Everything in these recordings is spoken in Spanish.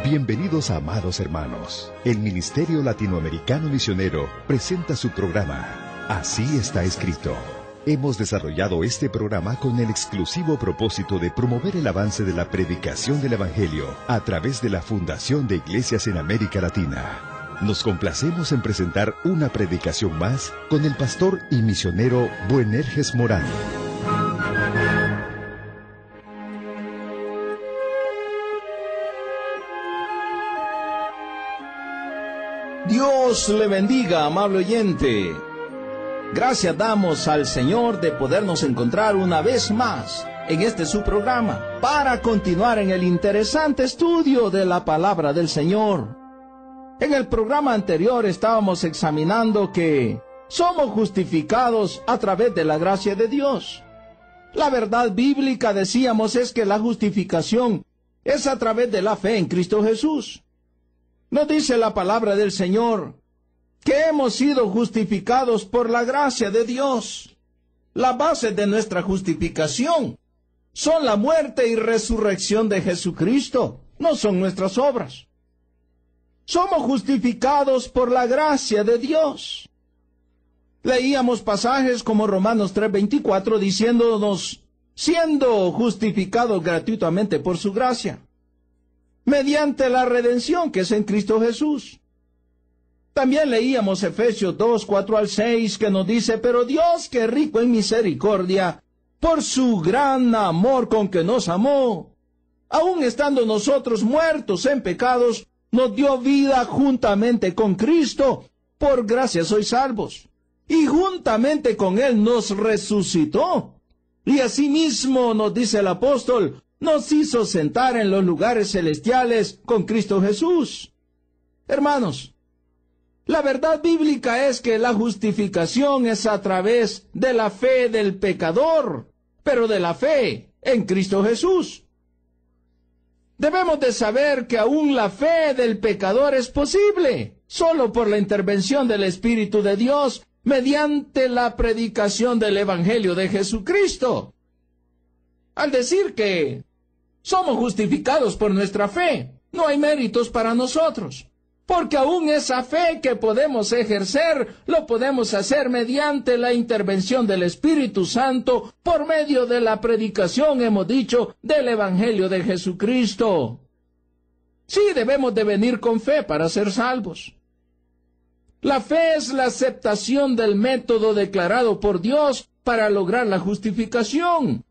Bienvenidos, amados hermanos. El Ministerio Latinoamericano Misionero presenta su programa, Así está escrito. Hemos desarrollado este programa con el exclusivo propósito de promover el avance de la predicación del Evangelio a través de la Fundación de Iglesias en América Latina. Nos complacemos en presentar una predicación más con el pastor y misionero Buenerges Morán. Dios le bendiga, amable oyente. Gracias damos al Señor de podernos encontrar una vez más en este su programa para continuar en el interesante estudio de la palabra del Señor. En el programa anterior estábamos examinando que somos justificados a través de la gracia de Dios. La verdad bíblica, decíamos, es que la justificación es a través de la fe en Cristo Jesús. Nos dice la palabra del Señor que hemos sido justificados por la gracia de Dios. La base de nuestra justificación son la muerte y resurrección de Jesucristo, no son nuestras obras. Somos justificados por la gracia de Dios. Leíamos pasajes como Romanos 3:24 diciéndonos, siendo justificados gratuitamente por su gracia, mediante la redención que es en Cristo Jesús. También leíamos Efesios 2:4-6 que nos dice, pero Dios, que es rico en misericordia, por su gran amor con que nos amó, aun estando nosotros muertos en pecados, nos dio vida juntamente con Cristo. Por gracia sois salvos. Y juntamente con Él nos resucitó. Y asimismo, nos dice el apóstol, nos hizo sentar en los lugares celestiales con Cristo Jesús. Hermanos, la verdad bíblica es que la justificación es a través de la fe del pecador, pero de la fe en Cristo Jesús. Debemos de saber que aún la fe del pecador es posible, solo por la intervención del Espíritu de Dios, mediante la predicación del Evangelio de Jesucristo. Al decir que somos justificados por nuestra fe, no hay méritos para nosotros, porque aún esa fe que podemos ejercer, lo podemos hacer mediante la intervención del Espíritu Santo, por medio de la predicación, hemos dicho, del Evangelio de Jesucristo. Sí, debemos de venir con fe para ser salvos. La fe es la aceptación del método declarado por Dios para lograr la justificación.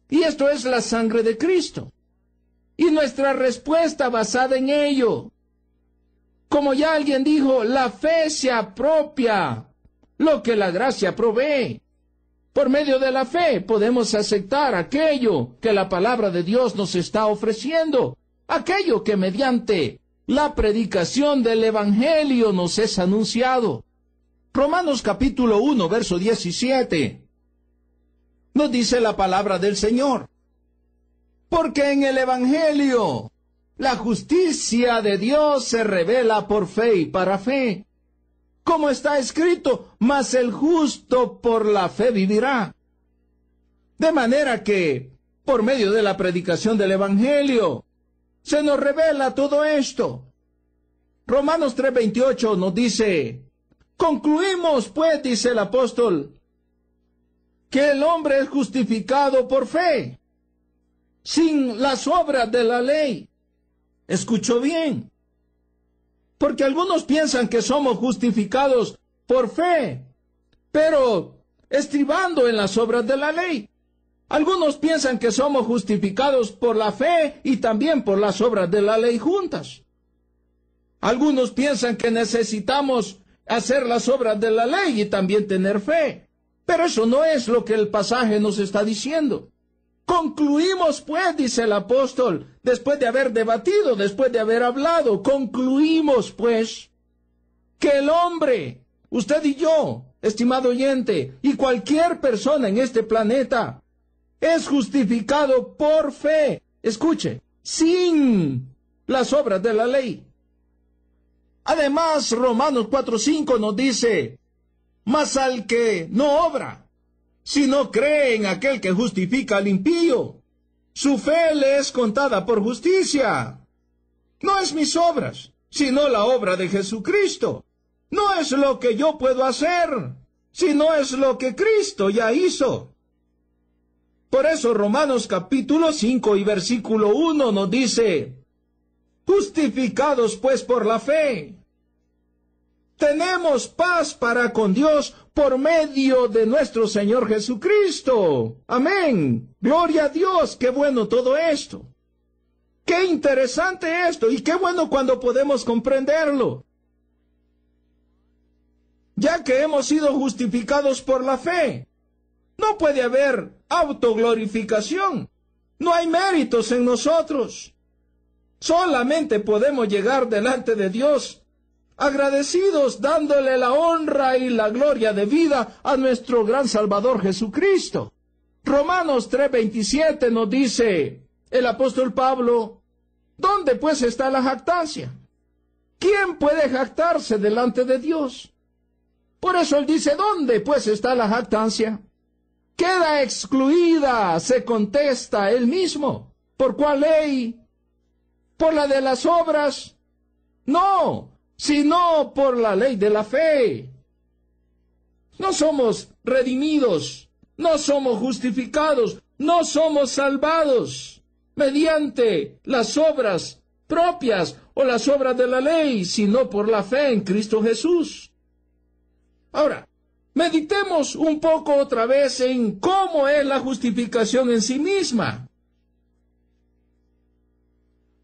Y esto es la sangre de Cristo. Y nuestra respuesta basada en ello. Como ya alguien dijo, la fe se apropia lo que la gracia provee. Por medio de la fe podemos aceptar aquello que la palabra de Dios nos está ofreciendo. Aquello que mediante la predicación del Evangelio nos es anunciado. Romanos capítulo 1, verso 17. Nos dice la palabra del Señor. Porque en el Evangelio la justicia de Dios se revela por fe y para fe. Como está escrito, mas el justo por la fe vivirá. De manera que, por medio de la predicación del Evangelio, se nos revela todo esto. Romanos 3:28 nos dice, concluimos pues, dice el apóstol, que el hombre es justificado por fe, sin las obras de la ley. ¿Escuchó bien? Porque algunos piensan que somos justificados por fe, pero estribando en las obras de la ley. Algunos piensan que somos justificados por la fe y también por las obras de la ley juntas. Algunos piensan que necesitamos hacer las obras de la ley y también tener fe. Pero eso no es lo que el pasaje nos está diciendo. Concluimos pues, dice el apóstol, después de haber debatido, después de haber hablado, concluimos pues que el hombre, usted y yo, estimado oyente, y cualquier persona en este planeta, es justificado por fe, escuche, sin las obras de la ley. Además, Romanos 4:5 nos dice, mas al que no obra, sino cree en aquel que justifica al impío, su fe le es contada por justicia. No es mis obras, sino la obra de Jesucristo. No es lo que yo puedo hacer, sino es lo que Cristo ya hizo. Por eso Romanos capítulo 5 y versículo 1 nos dice: justificados pues por la fe, tenemos paz para con Dios por medio de nuestro Señor Jesucristo. Amén. Gloria a Dios. Qué bueno todo esto. Qué interesante esto y qué bueno cuando podemos comprenderlo. Ya que hemos sido justificados por la fe, no puede haber autoglorificación. No hay méritos en nosotros. Solamente podemos llegar delante de Dios agradecidos, dándole la honra y la gloria de vida a nuestro gran Salvador Jesucristo. Romanos 3:27 nos dice el apóstol Pablo: ¿dónde pues está la jactancia? ¿Quién puede jactarse delante de Dios? Por eso él dice: ¿dónde pues está la jactancia? Queda excluida, se contesta él mismo. ¿Por cuál ley? ¿Por la de las obras? No, sino por la ley de la fe. No somos redimidos, no somos justificados, no somos salvados mediante las obras propias o las obras de la ley, sino por la fe en Cristo Jesús. Ahora, meditemos un poco otra vez en cómo es la justificación en sí misma.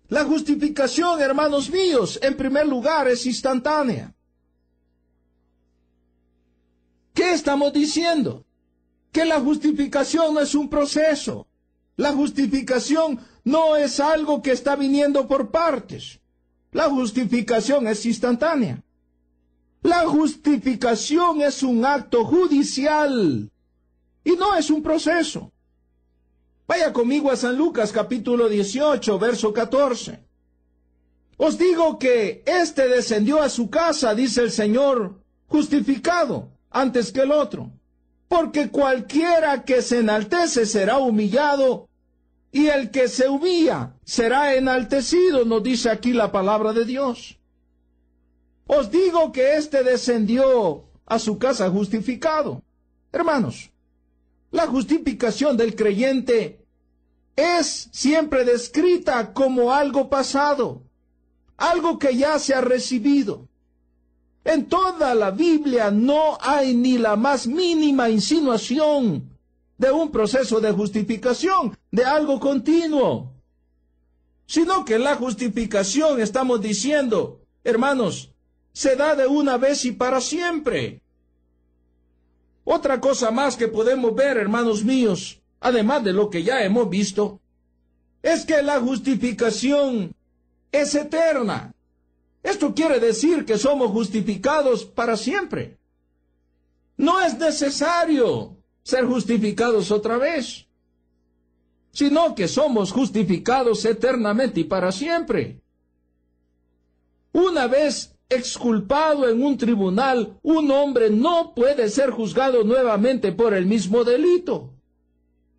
La justificación, hermanos míos, en primer lugar es instantánea. ¿Qué estamos diciendo? Que la justificación no es un proceso. La justificación no es algo que está viniendo por partes. La justificación es instantánea. La justificación es un acto judicial y no es un proceso. Vaya conmigo a San Lucas capítulo 18, verso 14. Os digo que éste descendió a su casa, dice el Señor, justificado antes que el otro. Porque cualquiera que se enaltece será humillado, y el que se humilla será enaltecido, nos dice aquí la palabra de Dios. Os digo que éste descendió a su casa justificado. Hermanos, la justificación del creyente es siempre descrita como algo pasado, algo que ya se ha recibido. En toda la Biblia no hay ni la más mínima insinuación de un proceso de justificación, de algo continuo, sino que la justificación, estamos diciendo, hermanos, se da de una vez y para siempre. Otra cosa más que podemos ver, hermanos míos, además de lo que ya hemos visto, es que la justificación es eterna. Esto quiere decir que somos justificados para siempre. No es necesario ser justificados otra vez, sino que somos justificados eternamente y para siempre. Una vez exculpado en un tribunal, un hombre no puede ser juzgado nuevamente por el mismo delito.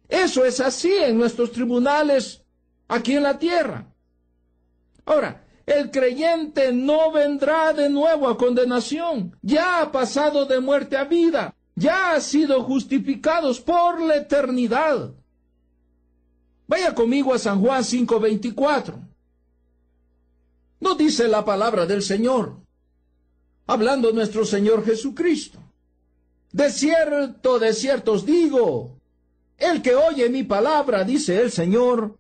Eso es así en nuestros tribunales aquí en la tierra. Ahora, el creyente no vendrá de nuevo a condenación. Ya ha pasado de muerte a vida. Ya ha sido justificados por la eternidad. Vaya conmigo a San Juan 5:24. Nos dice la palabra del Señor, hablando nuestro Señor Jesucristo. De cierto os digo, el que oye mi palabra, dice el Señor,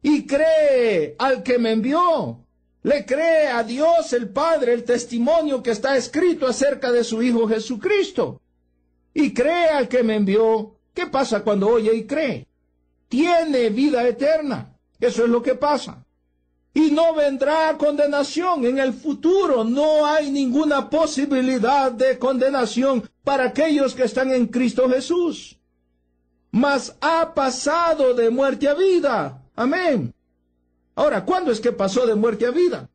y cree al que me envió, le cree a Dios el Padre el testimonio que está escrito acerca de su Hijo Jesucristo. Y cree al que me envió. ¿Qué pasa cuando oye y cree? Tiene vida eterna. Eso es lo que pasa. Y no vendrá a condenación en el futuro. No hay ninguna posibilidad de condenación para aquellos que están en Cristo Jesús. Mas ha pasado de muerte a vida. Amén. Ahora, ¿cuándo es que pasó de muerte a vida?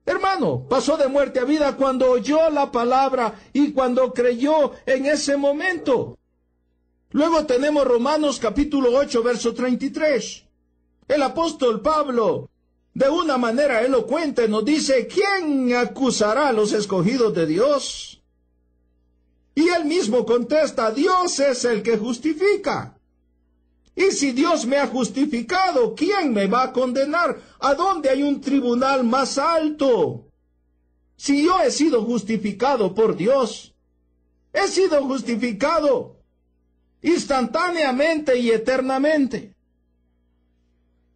Hermano, pasó de muerte a vida cuando oyó la palabra y cuando creyó en ese momento. Luego tenemos Romanos capítulo 8, verso 33. El apóstol Pablo de una manera elocuente nos dice, ¿quién acusará a los escogidos de Dios? Y él mismo contesta, Dios es el que justifica. Y si Dios me ha justificado, ¿quién me va a condenar? ¿A dónde hay un tribunal más alto? Si yo he sido justificado por Dios, he sido justificado instantáneamente y eternamente.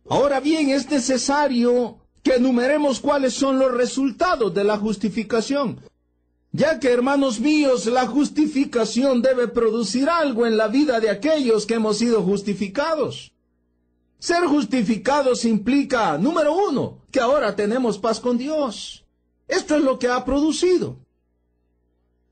Ahora bien, es necesario que enumeremos cuáles son los resultados de la justificación, ya que, hermanos míos, la justificación debe producir algo en la vida de aquellos que hemos sido justificados. Ser justificados implica, número 1, que ahora tenemos paz con Dios. Esto es lo que ha producido.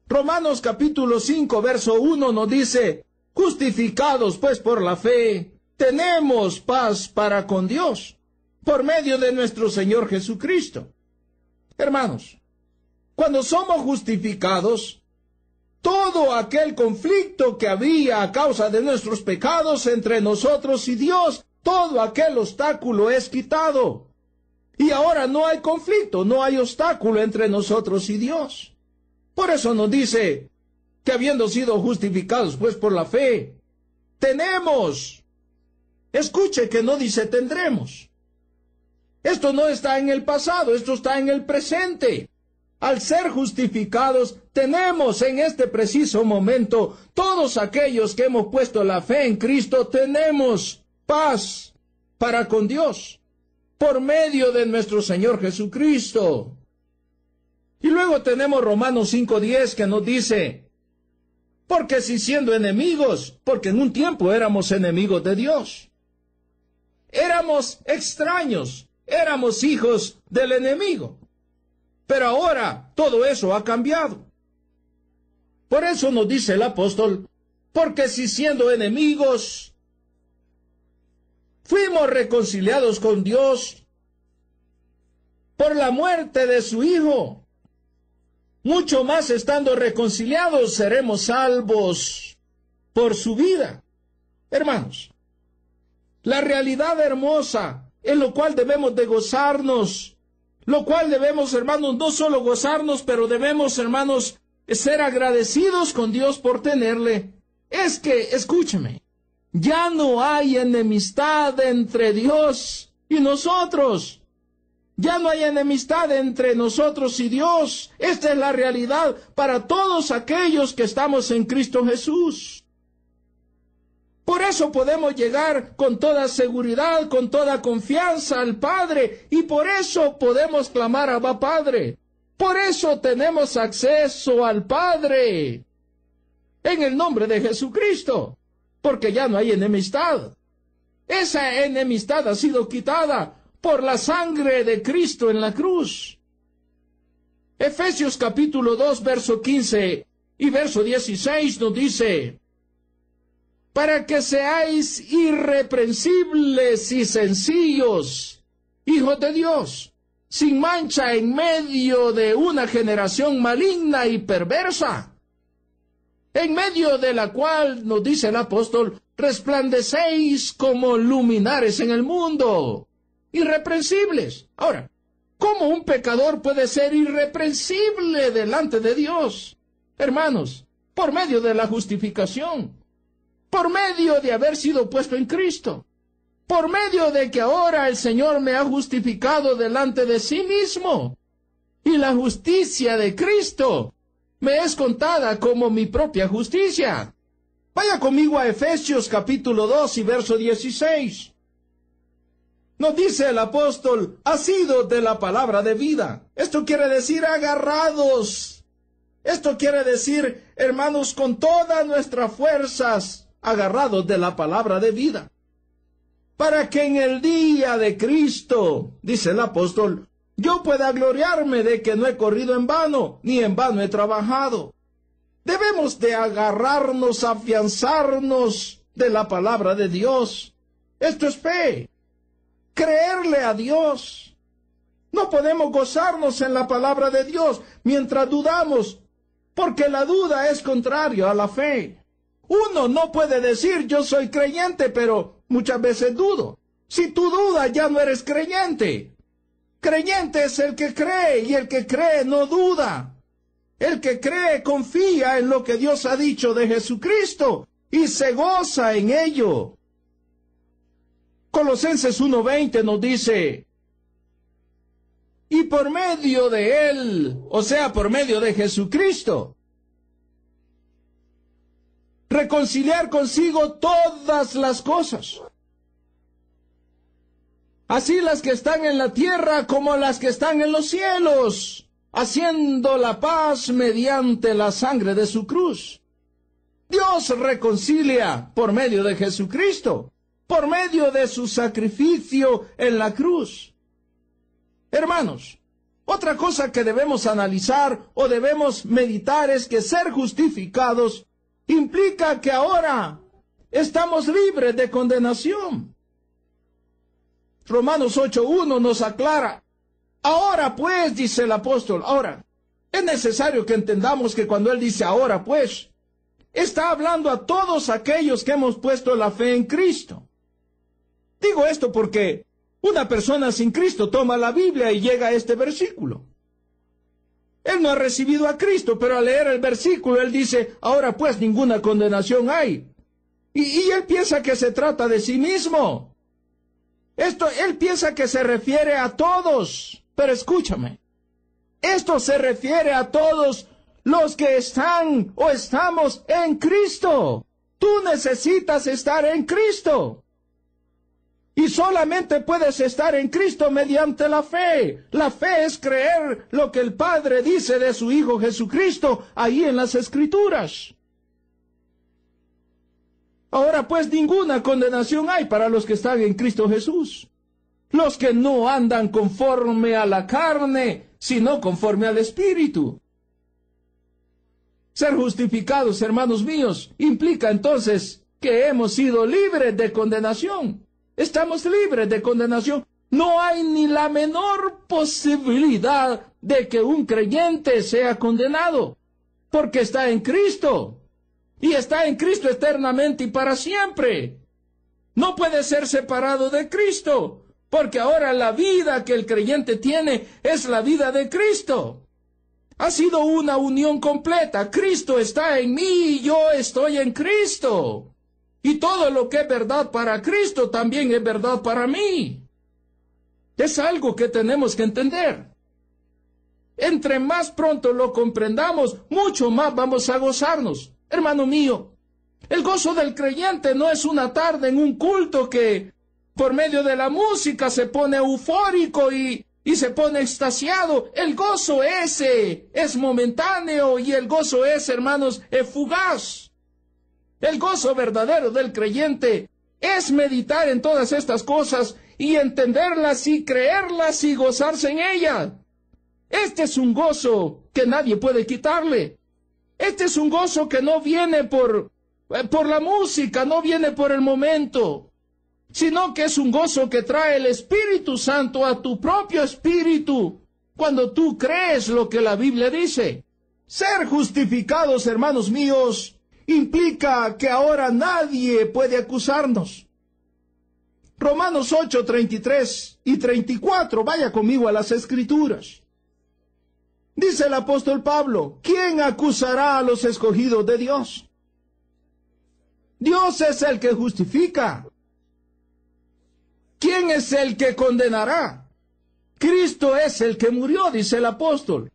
Romanos capítulo 5, verso 1 nos dice, justificados pues por la fe, tenemos paz para con Dios, por medio de nuestro Señor Jesucristo. Hermanos, cuando somos justificados, todo aquel conflicto que había a causa de nuestros pecados entre nosotros y Dios, todo aquel obstáculo es quitado. Y ahora no hay conflicto, no hay obstáculo entre nosotros y Dios. Por eso nos dice que habiendo sido justificados pues por la fe, tenemos. Escuche que no dice tendremos. Esto no está en el pasado, esto está en el presente. Al ser justificados, tenemos en este preciso momento, todos aquellos que hemos puesto la fe en Cristo, tenemos paz para con Dios, por medio de nuestro Señor Jesucristo. Y luego tenemos Romanos 5:10 que nos dice, porque si siendo enemigos, porque en un tiempo éramos enemigos de Dios, éramos extraños, éramos hijos del enemigo. Pero ahora todo eso ha cambiado. Por eso nos dice el apóstol, porque si siendo enemigos, fuimos reconciliados con Dios por la muerte de su Hijo, mucho más estando reconciliados seremos salvos por su vida. Hermanos, la realidad hermosa en lo cual debemos de gozarnos, lo cual debemos, hermanos, no solo gozarnos, pero debemos, hermanos, ser agradecidos con Dios por tenerle. Es que, escúcheme, ya no hay enemistad entre Dios y nosotros. Ya no hay enemistad entre nosotros y Dios. Esta es la realidad para todos aquellos que estamos en Cristo Jesús. Por eso podemos llegar con toda seguridad, con toda confianza al Padre, y por eso podemos clamar a Abba Padre. Por eso tenemos acceso al Padre, en el nombre de Jesucristo, porque ya no hay enemistad. Esa enemistad ha sido quitada por la sangre de Cristo en la cruz. Efesios capítulo 2, verso 15 y verso 16 nos dice, para que seáis irreprensibles y sencillos, hijos de Dios, sin mancha en medio de una generación maligna y perversa, en medio de la cual, nos dice el apóstol, resplandecéis como luminares en el mundo, irreprensibles. Ahora, ¿cómo un pecador puede ser irreprensible delante de Dios? Hermanos, por medio de la justificación, por medio de haber sido puesto en Cristo, por medio de que ahora el Señor me ha justificado delante de sí mismo, y la justicia de Cristo me es contada como mi propia justicia. Vaya conmigo a Efesios capítulo 2 y verso 16. Nos dice el apóstol, asidos de la palabra de vida. Esto quiere decir agarrados. Esto quiere decir, hermanos, con todas nuestras fuerzas, agarrados de la palabra de vida, para que en el día de Cristo, dice el apóstol, yo pueda gloriarme de que no he corrido en vano, ni en vano he trabajado. Debemos de agarrarnos, afianzarnos de la palabra de Dios. Esto es fe, creerle a Dios. No podemos gozarnos en la palabra de Dios mientras dudamos, porque la duda es contrario a la fe. Uno no puede decir yo soy creyente, pero muchas veces dudo. Si tú dudas ya no eres creyente. Creyente es el que cree, y el que cree no duda. El que cree confía en lo que Dios ha dicho de Jesucristo y se goza en ello. Colosenses 1:20 nos dice: y por medio de Él, o sea, por medio de Jesucristo, reconciliar consigo todas las cosas, así las que están en la tierra como las que están en los cielos, haciendo la paz mediante la sangre de su cruz. Dios reconcilia por medio de Jesucristo, por medio de su sacrificio en la cruz. Hermanos, otra cosa que debemos analizar o debemos meditar es que ser justificados implica que ahora estamos libres de condenación. Romanos 8:1 nos aclara: ahora pues, dice el apóstol, ahora, es necesario que entendamos que cuando él dice ahora pues, está hablando a todos aquellos que hemos puesto la fe en Cristo. Digo esto porque una persona sin Cristo toma la Biblia y llega a este versículo. Él no ha recibido a Cristo, pero al leer el versículo él dice: ahora pues ninguna condenación hay. Y él piensa que se trata de sí mismo. Él piensa que se refiere a todos. Pero escúchame, esto se refiere a todos los que están o estamos en Cristo. Tú necesitas estar en Cristo. Y solamente puedes estar en Cristo mediante la fe. La fe es creer lo que el Padre dice de su Hijo Jesucristo ahí en las Escrituras. Ahora pues ninguna condenación hay para los que están en Cristo Jesús. Los que no andan conforme a la carne, sino conforme al Espíritu. Ser justificados, hermanos míos, implica entonces que hemos sido libres de condenación. Estamos libres de condenación. No hay ni la menor posibilidad de que un creyente sea condenado, porque está en Cristo. Y está en Cristo eternamente y para siempre. No puede ser separado de Cristo, porque ahora la vida que el creyente tiene es la vida de Cristo. Ha sido una unión completa. Cristo está en mí y yo estoy en Cristo. Y todo lo que es verdad para Cristo también es verdad para mí. Es algo que tenemos que entender. Entre más pronto lo comprendamos, mucho más vamos a gozarnos. Hermano mío, el gozo del creyente no es una tarde en un culto que por medio de la música se pone eufórico y se pone extasiado. El gozo ese es momentáneo y el gozo ese, hermanos, es fugaz. El gozo verdadero del creyente es meditar en todas estas cosas y entenderlas y creerlas y gozarse en ellas. Este es un gozo que nadie puede quitarle. Este es un gozo que no viene por la música, no viene por el momento, sino que es un gozo que trae el Espíritu Santo a tu propio espíritu cuando tú crees lo que la Biblia dice. Ser justificados, hermanos míos, implica que ahora nadie puede acusarnos. Romanos 8, 33 y 34, vaya conmigo a las Escrituras. Dice el apóstol Pablo: ¿quién acusará a los escogidos de Dios? Dios es el que justifica. ¿Quién es el que condenará? Cristo es el que murió, dice el apóstol.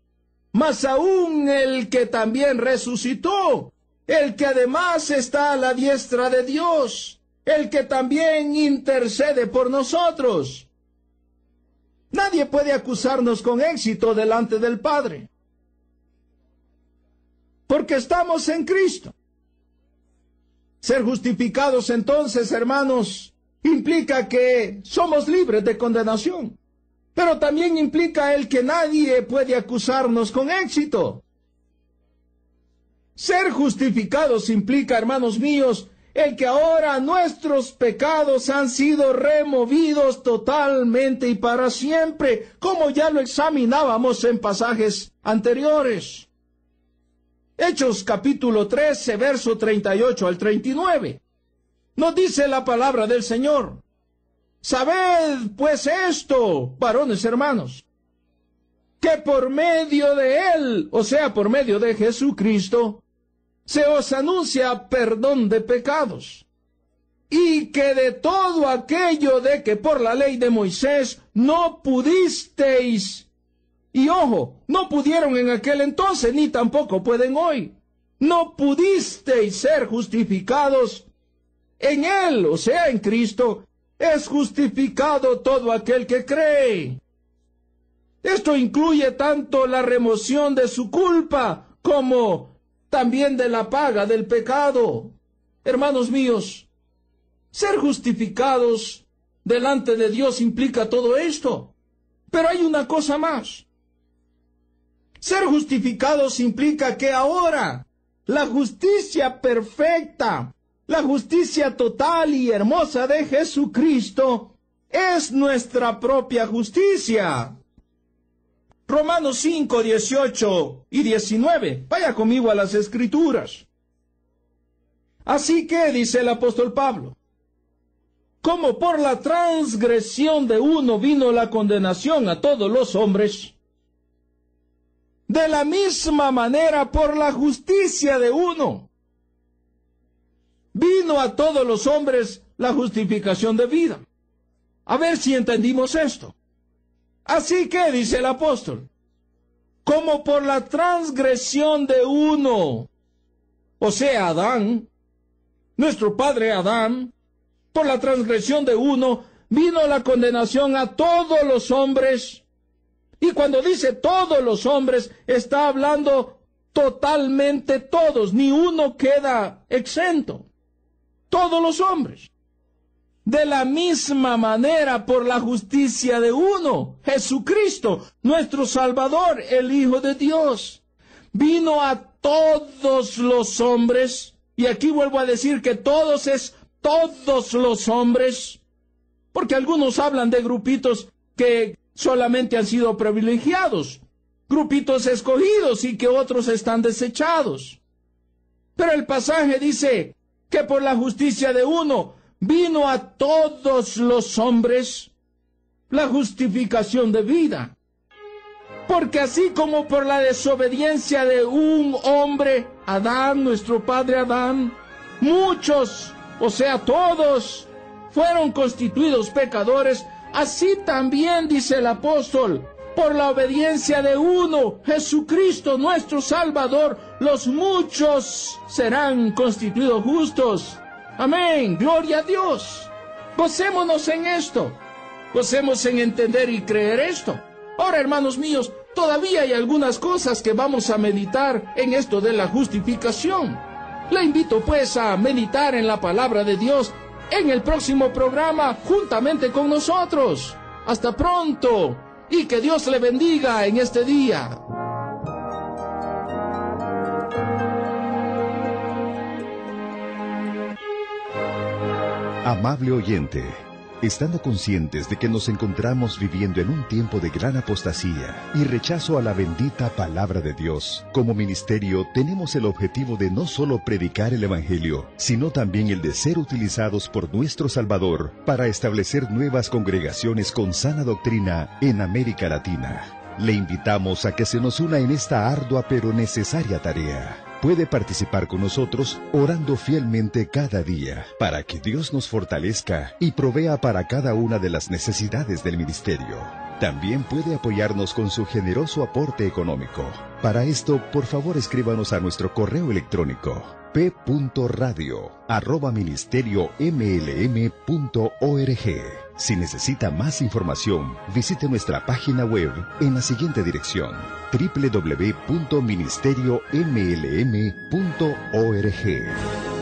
Mas aún el que también resucitó, el que además está a la diestra de Dios, el que también intercede por nosotros. Nadie puede acusarnos con éxito delante del Padre, porque estamos en Cristo. Ser justificados entonces, hermanos, implica que somos libres de condenación, pero también implica el que nadie puede acusarnos con éxito. Ser justificados implica, hermanos míos, el que ahora nuestros pecados han sido removidos totalmente y para siempre, como ya lo examinábamos en pasajes anteriores. Hechos capítulo 13, verso 38 al 39. Nos dice la palabra del Señor: Sabed pues esto, varones hermanos, que por medio de Él, o sea, por medio de Jesucristo, se os anuncia perdón de pecados, y que de todo aquello de que por la ley de Moisés no pudisteis, y ojo, no pudieron en aquel entonces, ni tampoco pueden hoy, no pudisteis ser justificados en Él, o sea, en Cristo, es justificado todo aquel que cree. Esto incluye tanto la remoción de su culpa como también de la paga del pecado. Hermanos míos, ser justificados delante de Dios implica todo esto. Pero hay una cosa más. Ser justificados implica que ahora la justicia perfecta, la justicia total y hermosa de Jesucristo es nuestra propia justicia. Romanos 5, 18 y 19. Vaya conmigo a las Escrituras. Así que, dice el apóstol Pablo, como por la transgresión de uno vino la condenación a todos los hombres, de la misma manera por la justicia de uno vino a todos los hombres la justificación de vida. A ver si entendimos esto. Así que, dice el apóstol, como por la transgresión de uno, o sea, Adán, nuestro padre Adán, por la transgresión de uno, vino la condenación a todos los hombres. Y cuando dice todos los hombres, está hablando totalmente todos, ni uno queda exento. Todos los hombres. De la misma manera, por la justicia de uno, Jesucristo, nuestro Salvador, el Hijo de Dios, vino a todos los hombres, y aquí vuelvo a decir que todos es todos los hombres, porque algunos hablan de grupitos que solamente han sido privilegiados, grupitos escogidos y que otros están desechados. Pero el pasaje dice que por la justicia de uno, vino a todos los hombres la justificación de vida. Porque así como por la desobediencia de un hombre, Adán, nuestro padre Adán, muchos, o sea todos, fueron constituidos pecadores, así también, dice el apóstol, por la obediencia de uno, Jesucristo nuestro Salvador, los muchos serán constituidos justos. Amén, gloria a Dios. Gocémonos en esto. Gocemos en entender y creer esto. Ahora, hermanos míos, todavía hay algunas cosas que vamos a meditar en esto de la justificación. Le invito pues a meditar en la palabra de Dios en el próximo programa juntamente con nosotros. Hasta pronto y que Dios le bendiga en este día. Amable oyente, estando conscientes de que nos encontramos viviendo en un tiempo de gran apostasía y rechazo a la bendita palabra de Dios, como ministerio tenemos el objetivo de no solo predicar el Evangelio, sino también el de ser utilizados por nuestro Salvador para establecer nuevas congregaciones con sana doctrina en América Latina. Le invitamos a que se nos una en esta ardua pero necesaria tarea. Puede participar con nosotros orando fielmente cada día para que Dios nos fortalezca y provea para cada una de las necesidades del ministerio. También puede apoyarnos con su generoso aporte económico. Para esto, por favor, escríbanos a nuestro correo electrónico p.radio@ministeriomlm.org. Si necesita más información, visite nuestra página web en la siguiente dirección: www.ministeriomlm.org.